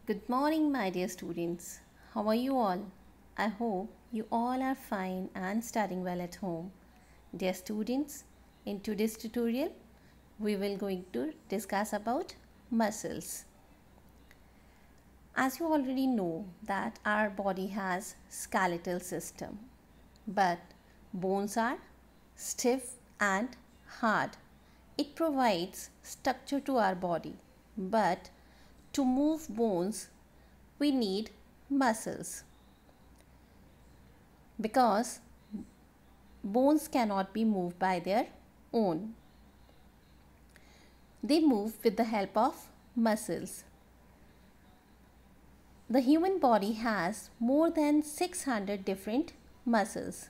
Good morning, my dear students. How are you all? I hope you all are fine and studying well at home. Dear students, in today's tutorial, we will going to discuss about muscles. As you already know that our body has skeletal system, but bones are stiff and hard. It provides structure to our body, but to move bones we need muscles because bones cannot be moved by their own. They move with the help of muscles. The human body has more than 600 different muscles.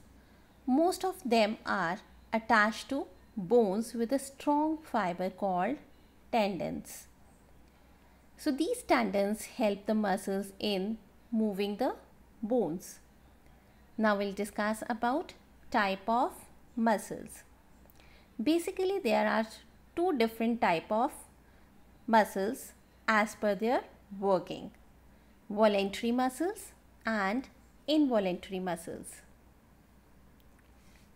Most of them are attached to bones with a strong fiber called tendons. So these tendons help the muscles in moving the bones. Now we'll discuss about type of muscles. Basically there are two different type of muscles as per their working. Voluntary muscles and involuntary muscles.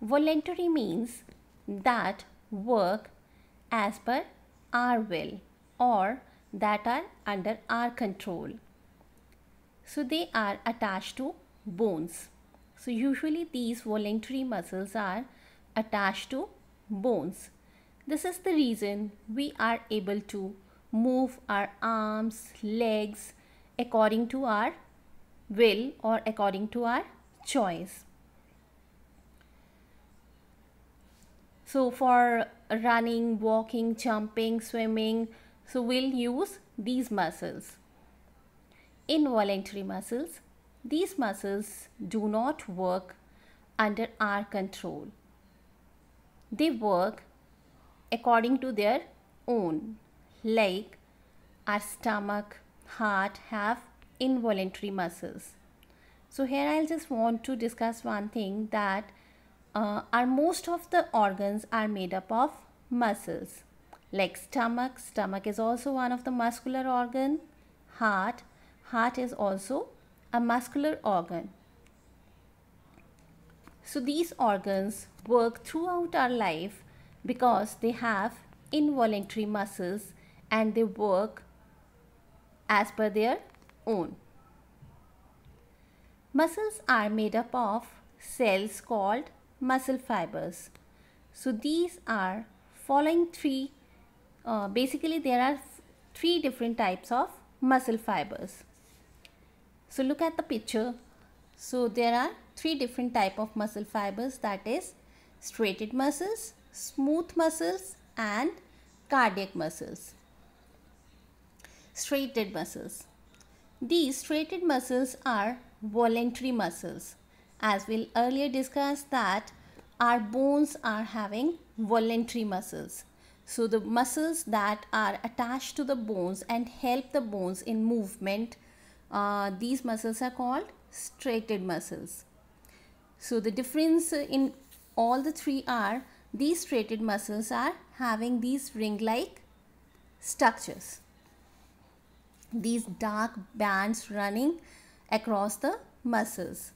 Voluntary means that work as per our will or that are under our control. So they are attached to bones. So usually these voluntary muscles are attached to bones. This is the reason we are able to move our arms, legs according to our will or according to our choice. So for running, walking, jumping, swimming, so we'll use these muscles. Involuntary muscles, these muscles do not work under our control. They work according to their own, like our stomach, heart have involuntary muscles. So here I'll just want to discuss one thing that most of the organs are made up of muscles. Like stomach is also one of the muscular organ. Heart is also a muscular organ. So these organs work throughout our life because they have involuntary muscles and they work as per their own. Muscles are made up of cells called muscle fibers. So these are following three, basically there are three different types of muscle fibers. So look at the picture. So there are three different type of muscle fibers, that is striated muscles, smooth muscles and cardiac muscles. Striated muscles. These striated muscles are voluntary muscles. As we'll earlier discuss that our bones are having voluntary muscles. So the muscles that are attached to the bones and help the bones in movement, these muscles are called striated muscles. So the difference in all the three are these striated muscles are having these ring-like structures. These dark bands running across the muscles.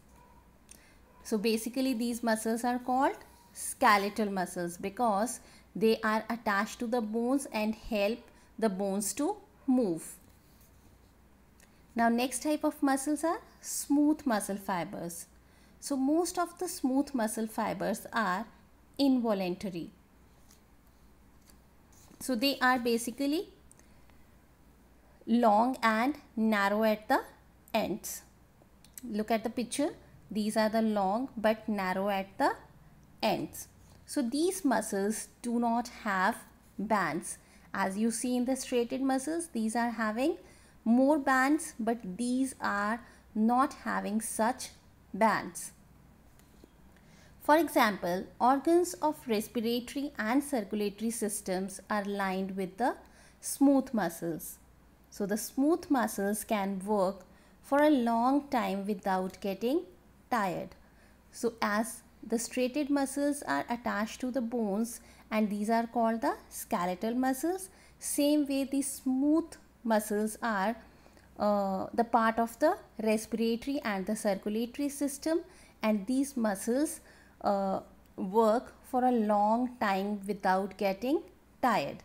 So basically these muscles are called skeletal muscles because they are attached to the bones and help the bones to move. Now next type of muscles are smooth muscle fibers. So most of the smooth muscle fibers are involuntary. So they are basically long and narrow at the ends. Look at the picture. These are the long but narrow at the ends. So these muscles do not have bands. As you see in the striated muscles, these are having more bands, but these are not having such bands. For example, organs of respiratory and circulatory systems are lined with the smooth muscles. So the smooth muscles can work for a long time without getting tired. So as the striated muscles are attached to the bones and these are called the skeletal muscles, same way the smooth muscles are the part of the respiratory and the circulatory system, and these muscles work for a long time without getting tired.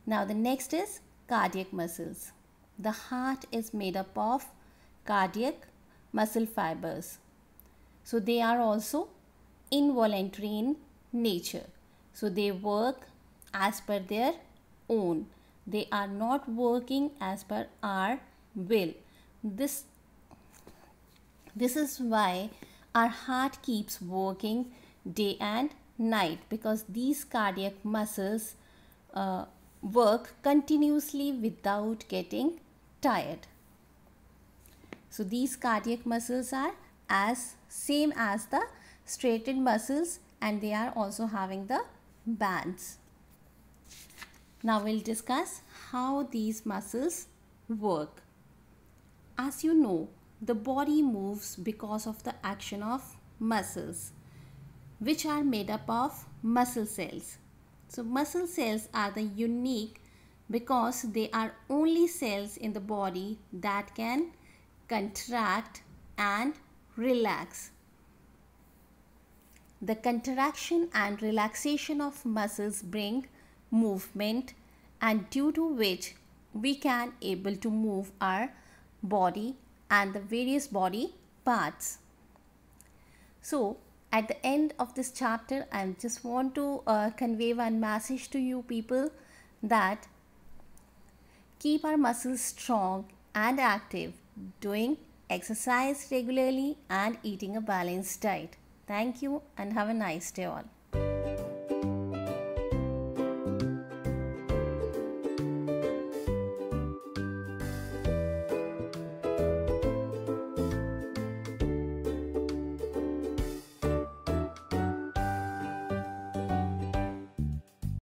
Now the next is cardiac muscles. The heart is made up of cardiac muscle fibers. So they are also involuntary in nature. So they work as per their own. They are not working as per our will. This is why our heart keeps working day and night, because these cardiac muscles work continuously without getting tired. So these cardiac muscles are as same as the striated muscles, and they are also having the bands. Now we'll discuss how these muscles work. As you know, the body moves because of the action of muscles, which are made up of muscle cells. So muscle cells are the unique because they are only cells in the body that can contract and relax. The contraction and relaxation of muscles bring movement, and due to which we can able to move our body and the various body parts. So at the end of this chapter, I just want to convey one message to you people, that keep our muscles strong and active, doing exercise regularly and eating a balanced diet. Thank you and have a nice day all.